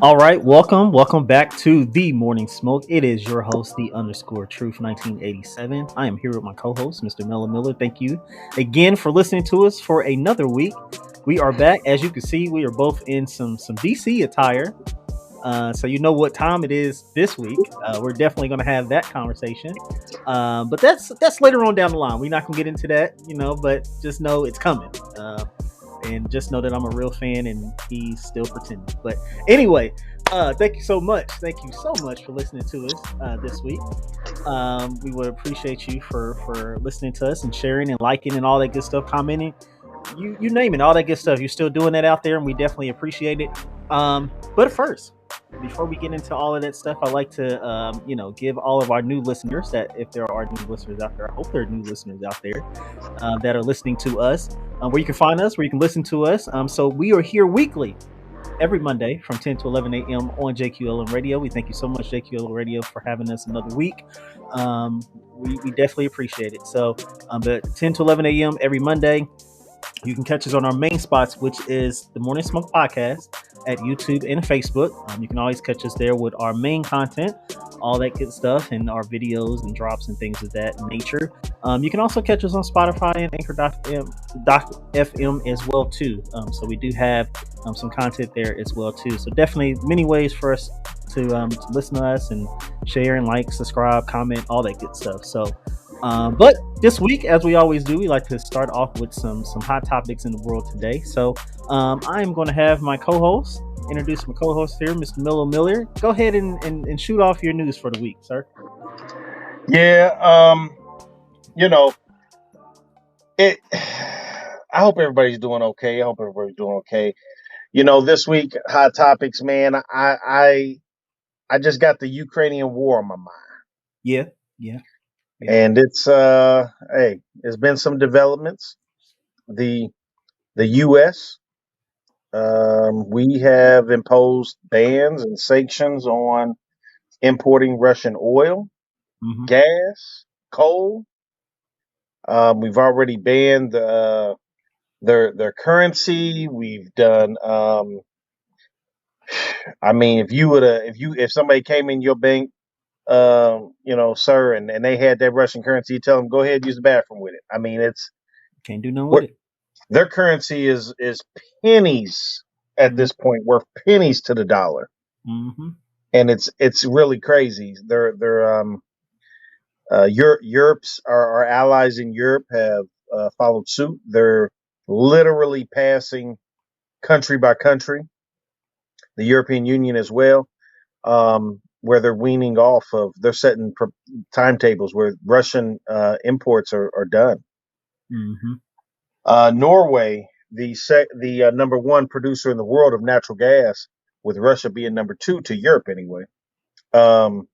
All right, welcome back to the Morning Smoke. It is your host, the underscore Truth 1987. I am here with my co-host, Mr. Mello Miller. Thank you again for listening to us for another week. We are back. As you can see, we are both in some DC attire. So you know what time it is this week. We're definitely going to have that conversation. But that's later on down the line. We're not going to get into that, but just know it's coming. And just know that I'm a real fan and he's still pretending. But anyway, thank you so much. Thank you so much for listening to us this week. We would appreciate you for listening to us and sharing and liking and all that good stuff, commenting. You name it, all that good stuff. You're still doing that out there, and we definitely appreciate it. But first, before we get into all of that stuff, I'd like to give all of our new listeners, that if there are new listeners out there, I hope there are new listeners out there that are listening to us, where you can find us, where you can listen to us. So we are here weekly, every Monday from 10 to 11 a.m. on JQLM Radio. We thank you so much, JQLM Radio, for having us another week. We definitely appreciate it. So, but 10 to 11 a.m. every Monday. You can catch us on our main spots, which is the Morning Smoke Podcast at YouTube and Facebook. You can always catch us there with our main content, all that good stuff, and our videos and drops and things of that nature. You can also catch us on Spotify and Anchor.fm as well too. So we do have some content there as well too. So definitely many ways for us to listen to us and share and like, subscribe, comment, all that good stuff. So. But this week, as we always do, we like to start off with some hot topics in the world today. So I am going to have my co-host introduce my co-host here, Mr. Mello Miller. Go ahead and shoot off your news for the week, sir. Yeah, you know, it. I hope everybody's doing okay. I hope everybody's doing okay. This week, hot topics, man. I just got the Ukrainian war on my mind, Yeah, yeah. and hey, there's been some developments. The the U.S. We have imposed bans and sanctions on importing Russian oil, Mm-hmm. gas, coal. We've already banned their currency. We've done. I mean, if somebody came in your bank, sir, and they had that Russian currency, you tell them go ahead use the bathroom with it. I mean, it's Can't do nothing with what it. their currency is pennies at this point, worth pennies to the dollar, Mm-hmm. and it's really crazy. Europe's our allies in Europe have followed suit. They're literally passing country by country, the European Union as well, where they're weaning off of, they're setting timetables where Russian imports are done. Mm-hmm. Norway, the number one producer in the world of natural gas, with Russia being number two to Europe anyway. Um,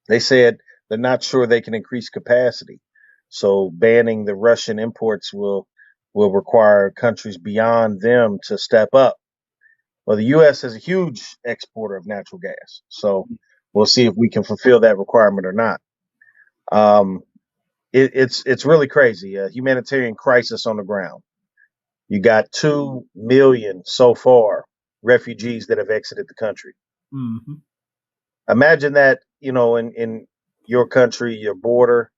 they said they're not sure they can increase capacity, so banning the Russian imports will require countries beyond them to step up. Well, the U.S. is a huge exporter of natural gas, so we'll see if we can fulfill that requirement or not. Um, it's really crazy. A humanitarian crisis on the ground. You got 2 million so far refugees that have exited the country. Mm-hmm. Imagine that, in your country, your border,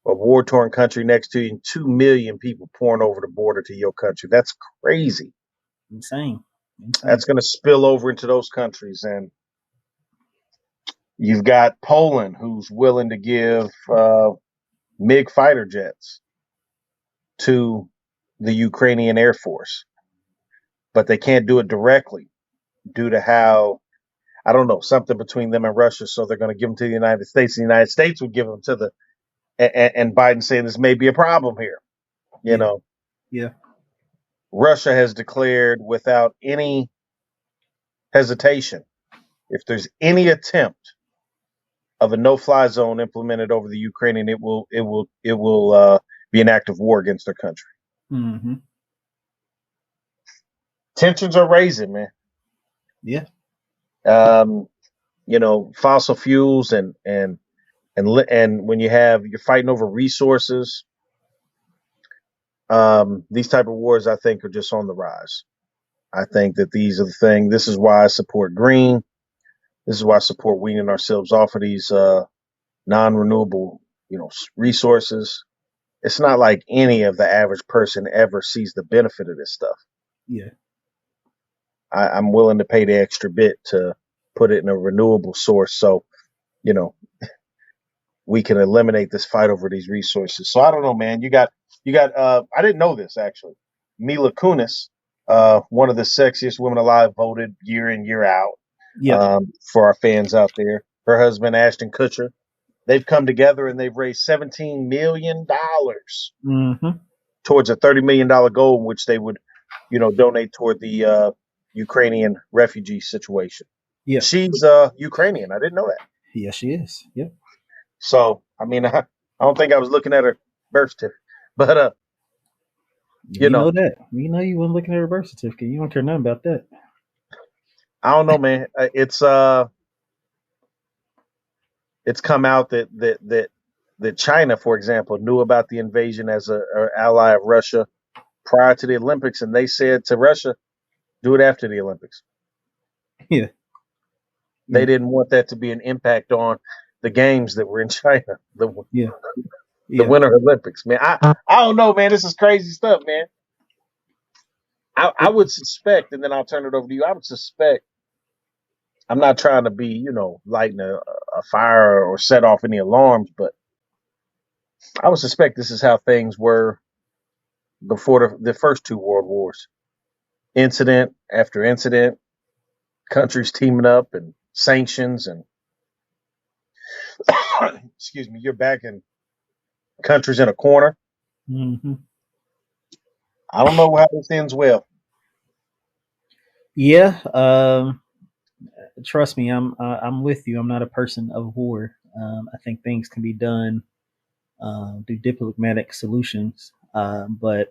a war torn country next to you, and 2 million people pouring over the border to your country. That's crazy. Insane. That's going to spill over into those countries, and you've got Poland, who's willing to give MiG fighter jets to the Ukrainian Air Force, but they can't do it directly due to how, I don't know, something between them and Russia. So they're going to give them to the United States. The United States would give them to and Biden saying this may be a problem here. Yeah. Russia has declared without any hesitation, if there's any attempt of a no-fly zone implemented over the Ukrainian, it will be an act of war against their country. Mm-hmm. Tensions are raising, man. Yeah. Fossil fuels and when you're fighting over resources, These type of wars, I think, are just on the rise. I think that these are the thing. This is why I support green. This is why I support weaning ourselves off of these non-renewable, resources. It's not like any of the average person ever sees the benefit of this stuff. Yeah. I'm willing to pay the extra bit to put it in a renewable source, so you know we can eliminate this fight over these resources. So I don't know, man. You got. I didn't know this actually. Mila Kunis, one of the sexiest women alive, voted year in year out. Yeah. For our fans out there, her husband Ashton Kutcher, they've come together and they've raised $17 million Mm-hmm. towards a $30 million goal, in which they would, donate toward the Ukrainian refugee situation. Yeah. She's Ukrainian. I didn't know that. Yes, she is. Yep. So I mean, I don't think I was looking at her birth certificate, but you We know know, that. We know you weren't looking at her birth certificate. You don't care nothing about that. I don't know, man. It's come out that China, for example, knew about the invasion as a ally of Russia prior to the Olympics, and they said to Russia, "Do it after the Olympics." Yeah. They Yeah. didn't want that to be an impact on the games that were in China, Yeah. the Yeah. Winter Olympics. Man, I don't know, man. This is crazy stuff, man. I It, would suspect, and then I'll turn it over to you. I would suspect. I'm not trying to be, lighting a fire or set off any alarms, but I would suspect this is how things were before the first two world wars. Incident after incident, countries teaming up and sanctions and excuse me, you're backing countries in a corner. mm-hmm. I don't know how this ends well. Yeah. Trust me, I'm with you. I'm not a person of war. I think things can be done through diplomatic solutions, but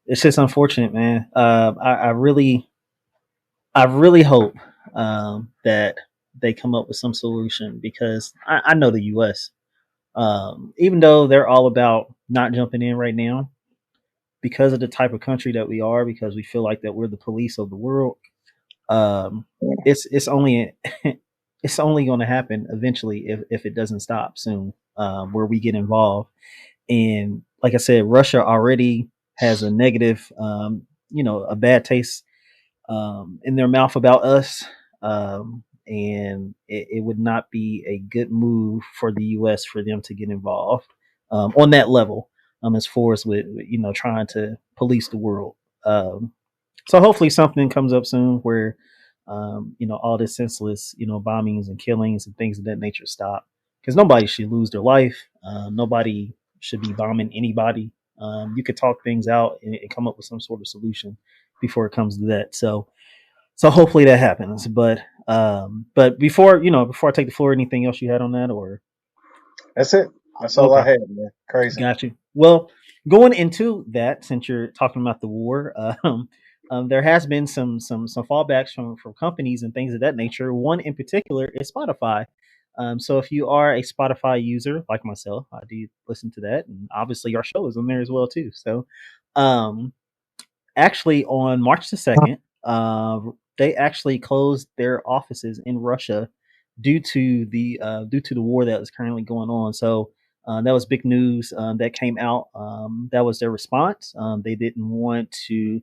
it's just unfortunate, man. I really hope that they come up with some solution because I know the U.S. Even though they're all about not jumping in right now because of the type of country that we are, because we feel like that we're the police of the world. Um, it's only it's only going to happen eventually if it doesn't stop soon, where we get involved. And like I said, Russia already has a negative, a bad taste in their mouth about us. And it would not be a good move for the U.S. for them to get involved on that level, as far as with trying to police the world. Um, so hopefully something comes up soon where all this senseless bombings and killings and things of that nature stop because nobody should lose their life. Nobody should be bombing anybody. You could talk things out and come up with some sort of solution before it comes to that. So hopefully that happens. But before I take the floor, anything else you had on that or That's it. That's all I okay? had, man. Crazy. Got you. Well, going into that, since you're talking about the war, there has been some fallbacks from companies and things of that nature. One in particular is Spotify. So if you are a Spotify user like myself, I do listen to that, and obviously our show is on there as well too. So, um, actually on March the 2nd, they actually closed their offices in Russia due to the war that is currently going on. So that was big news that came out. That was their response. They didn't want to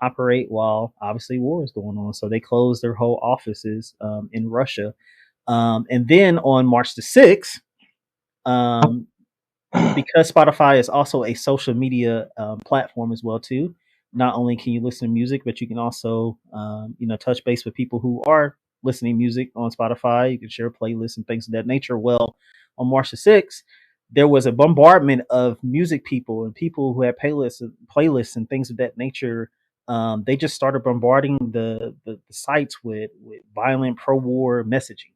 operate while obviously war is going on, so they closed their whole offices in Russia. And then on March the 6th, um, because Spotify is also a social media platform as well too. Not only can you listen to music, but you can also touch base with people who are listening music on Spotify. You can share playlists and things of that nature. Well, on March the 6th, there was a bombardment of music people and people who had playlists and things of that nature. They just started bombarding the sites with violent pro-war messaging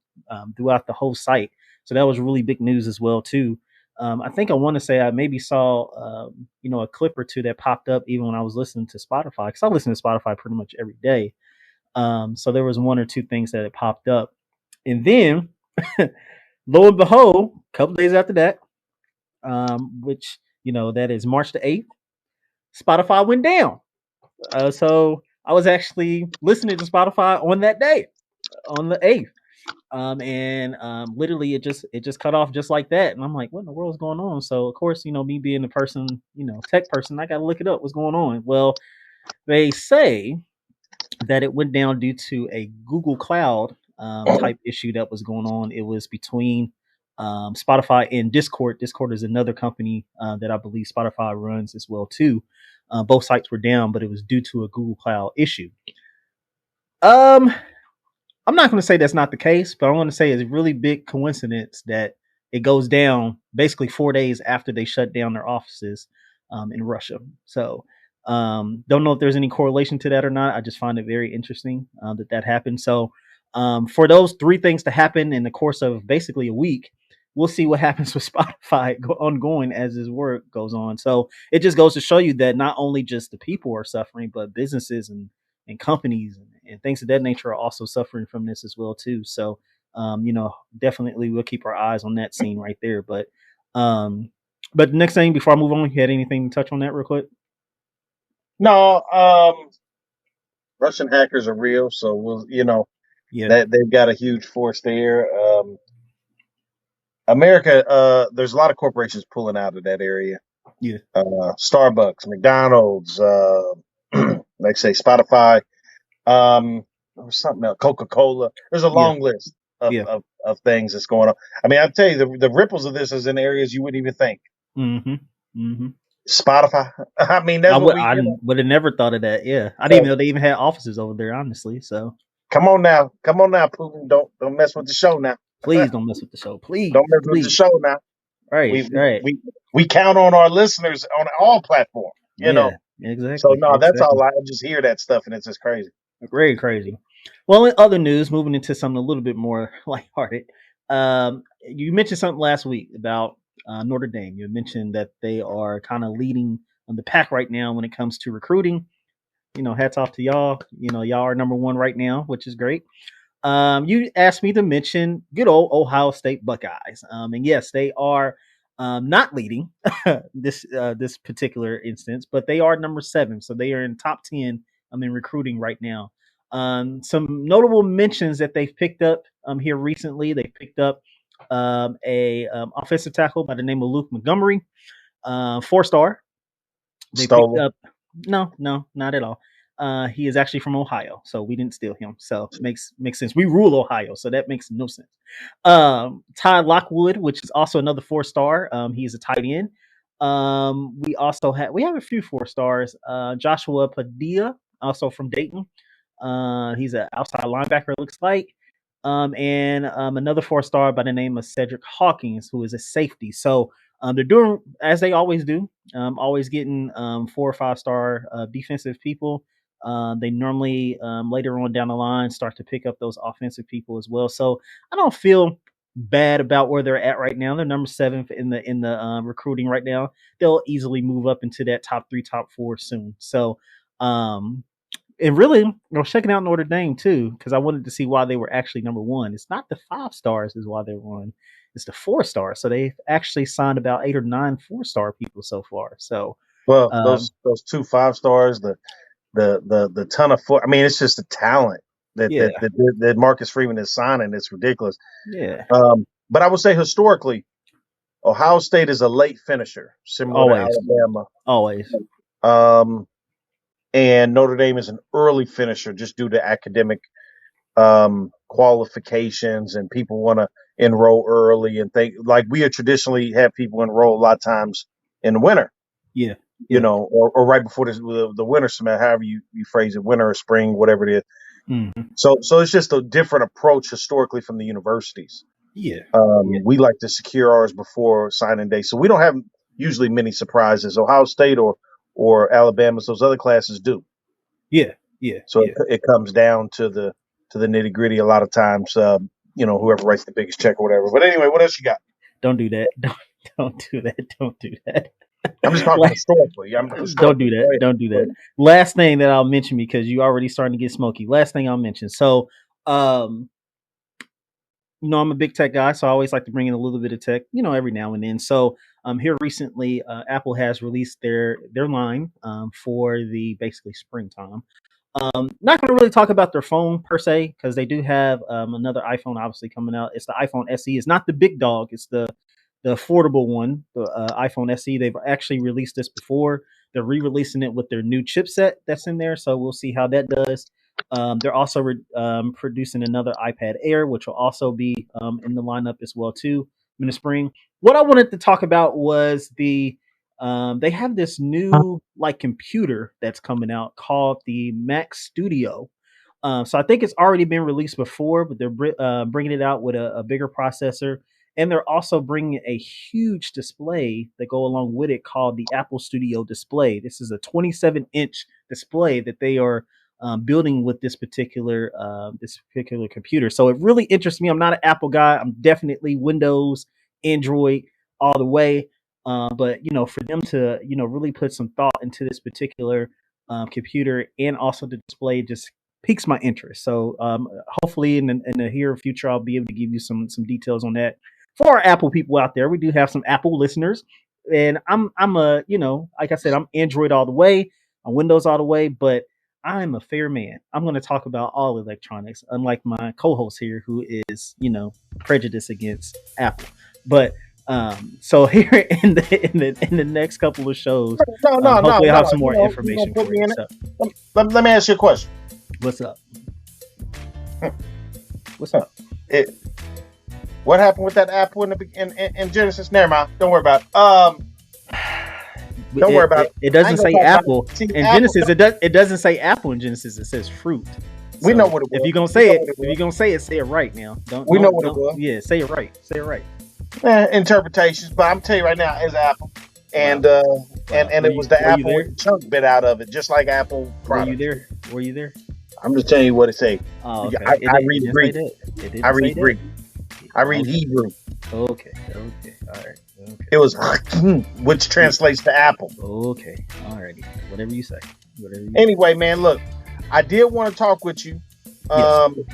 throughout the whole site. So that was really big news as well too. I think I want to say I maybe saw a clip or two that popped up even when I was listening to Spotify because I listen to Spotify pretty much every day. So there was one or two things that had popped up, and then lo and behold, a couple days after that, which that is March the 8th. Spotify went down. So I was actually listening to Spotify on that day, on the 8th. And literally it just cut off just like that. And I'm like, what in the world is going on? So of course, me being the person, tech person, I gotta look it up. What's going on? Well, they say that it went down due to a Google Cloud type issue that was going on. It was between Spotify and Discord. Discord is another company that I believe Spotify runs as well too. Both sites were down, but it was due to a Google Cloud issue. Um, I'm not going to say that's not the case, but I'm going to say it's a really big coincidence that it goes down basically 4 days after they shut down their offices in Russia. So, don't know if there's any correlation to that or not. I just find it very interesting that happened. So, for those three things to happen in the course of basically a week, we'll see what happens with Spotify ongoing as this work goes on. So, it just goes to show you that not only just the people are suffering, but businesses and companies and things of that nature are also suffering from this as well too. So, definitely we'll keep our eyes on that scene right there. Um, but the next thing before I move on, you had anything to touch on that real quick? No, Russian hackers are real, so Yeah, that they've got a huge force there. America, there's a lot of corporations pulling out of that area. yeah, Starbucks, McDonald's, like say Spotify, there was something else, Coca-Cola. There's a yeah, long list of, yeah. of, of things that's going on. I mean, I'll tell you, the ripples of this is in areas you wouldn't even think. Mm-hmm. Mm-hmm. Spotify. I mean, I that's what would we. I would have never thought of that. Yeah, I didn't even So know they even had offices over there. Honestly, so come on now, Putin. Don't mess with the show now. please don't mess with the show. Please, Don't mess with the please. show now. Right, We we right. we, we count on our listeners on all platforms. Yeah, So exactly, no, that's exactly. all. I just hear that stuff and it's just crazy. Very crazy. Well, in other news, moving into something a little bit more lighthearted, you mentioned something last week about Notre Dame. You mentioned that they are kind of leading on the pack right now when it comes to recruiting. Hats off to y'all. Y'all are number one right now, which is great. You asked me to mention good old Ohio State Buckeyes, and yes, they are not leading this particular instance, but they are number 7, so they are in top 10. In recruiting right now. Some notable mentions that they've picked up here recently. They picked up a offensive tackle by the name of Luke Montgomery, 4-star. They picked Stolen. up no, not at all. He is actually from Ohio, so we didn't steal him. So makes sense. We rule Ohio, so that makes no sense. Ty Lockwood, which is also another 4-star. He's a tight end. We have a few 4-stars. Joshua Padilla, also from Dayton. He's an outside linebacker, it looks like. And another 4-star by the name of Cedric Hawkins, who is a safety. So they're doing as they always do, always getting 4 or 5-star defensive people. They normally later on down the line start to pick up those offensive people as well. So I don't feel bad about where they're at right now. They're number 7 in the recruiting right now. They'll easily move up into that top 3, top 4 soon. So and really, I was checking out Notre Dame too because I wanted to see why they were actually number 1. It's not the 5-stars is why they're 1. It's the 4-stars. So they've actually signed about 8 or 9 4-star people so far. So Well, um, those 2 5 stars, the ton of foot. I mean, it's just the talent that yeah, that Marcus Freeman is signing. It's ridiculous. yeah, But I would say historically, Ohio State is a late finisher, similar to always, Alabama. always, Um, and Notre Dame is an early finisher just due to academic qualifications and people want to enroll early and think like we have traditionally had people enroll a lot of times in the winter, yeah, yeah, or right before the winter semester, however you phrase it, winter or spring, whatever it is. hmm, So it's just a different approach historically from the universities. yeah, yeah, We like to secure ours before signing day, so we don't have usually many surprises. Ohio State or Alabama, those other classes do. yeah, yeah, So yeah. it comes down to the nitty gritty a lot of times. Whoever writes the biggest check or whatever. But anyway, what else you got? Don't do that. Don't do that. Don't do that. I'm just talking historically. I'm Don't do historically. Go that. ahead. Don't do Go that. ahead. Last thing that I'll mention because you already starting to get smoky. Last thing I'll mention. So, um, I'm a big tech guy, so I always like to bring in a little bit of tech, every now and then. So here recently, Apple has released their line for the basically springtime. Not going to really talk about their phone per se because they do have another iPhone obviously coming out. It's the iPhone SE. It's not the big dog. It's the affordable one, the iPhone SE. They've actually released this before. They're re-releasing it with their new chipset that's in there, so we'll see how that does. They're also producing another iPad Air, which will also be in the lineup as well too in the spring. What I wanted to talk about was they have this new like computer that's coming out called the Mac Studio. So I think it's already been released before, but they're bringing it out with a bigger processor, and they're also bringing a huge display that go along with it called the Apple Studio Display. This is a 27-inch display that they are building with this particular computer. So it really interests me. I'm not an Apple guy. I'm definitely Windows, Android, all the way. But for them to really put some thought into this particular computer and also the display just piques my interest. So hopefully in the here future, I'll be able to give you some details on that. For our Apple people out there, we do have some Apple listeners, and I'm a like I said, I'm Android all the way, I'm Windows all the way, but I'm a fair man. I'm going to talk about all electronics, unlike my co-host here, who is prejudiced against Apple. But so here in the next couple of shows, No, no, no, hopefully I'll have no. some more You gonna information put for me you. in So it? Let me ask you a question. what's up? What's up? It, what happened with that apple in Genesis? Never mind. Don't worry about it. Don't worry about it. It I doesn't ain't gonna say talk about apple it. See, in apple. Genesis. It doesn't say apple in Genesis. It says fruit. We know So what it if was. you're gonna We say know it, what it if you're was. gonna say it, say it right now. Don't We know don't what it don't. was. Yeah, say it right. Say it right. Interpretations, but I'm telling you right now, it's apple, and Wow. uh, Wow. and Were it you was the were you apple with there? the chunk bit out of it, just like Apple Were you products. there? Were you there? I'm just telling you what it say. Oh, Yeah, okay. It I it read didn't say Greek. that. It I didn't say read that. Greek. I read Okay. Hebrew. Okay. Okay. All right. Okay. It was which translates to apple. Okay. Alrighty. Whatever you say. Whatever you say. Anyway, man, look, I did want to talk with you. Yes. Um,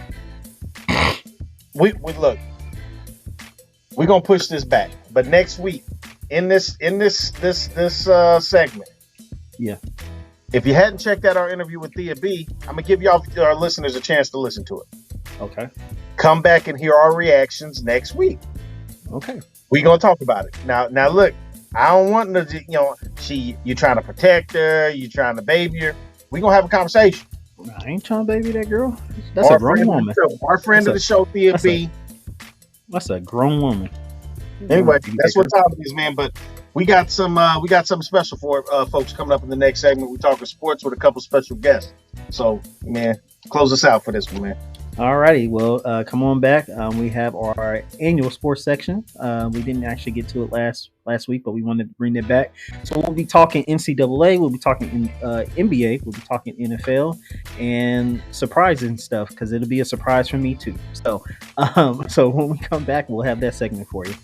we look, we're gonna push this back, but next week in this segment, Yeah. if you hadn't checked out our interview with Thea B, I'm gonna give y'all our listeners a chance to listen to it. Okay. Come back and hear our reactions next week. Okay. We're gonna talk about it. Now look, I don't want to, you trying to protect her, you trying to baby her. We're gonna have a conversation. I ain't trying to baby that girl. That's a grown woman. Our friend That's of a the show, Thea that's a B. that's a grown woman. Anyway, Baby that's that what girl. time it is, man. But we got something special for folks coming up in the next segment. We're talking sports with a couple special guests. So, man, close us out for this one, man. Alrighty, well, come on back. We have our annual sports section. We didn't actually get to it last week, but we wanted to bring it back. So we'll be talking NCAA, we'll be talking NBA, we'll be talking NFL, and surprising stuff because it'll be a surprise for me too. So when we come back, we'll have that segment for you.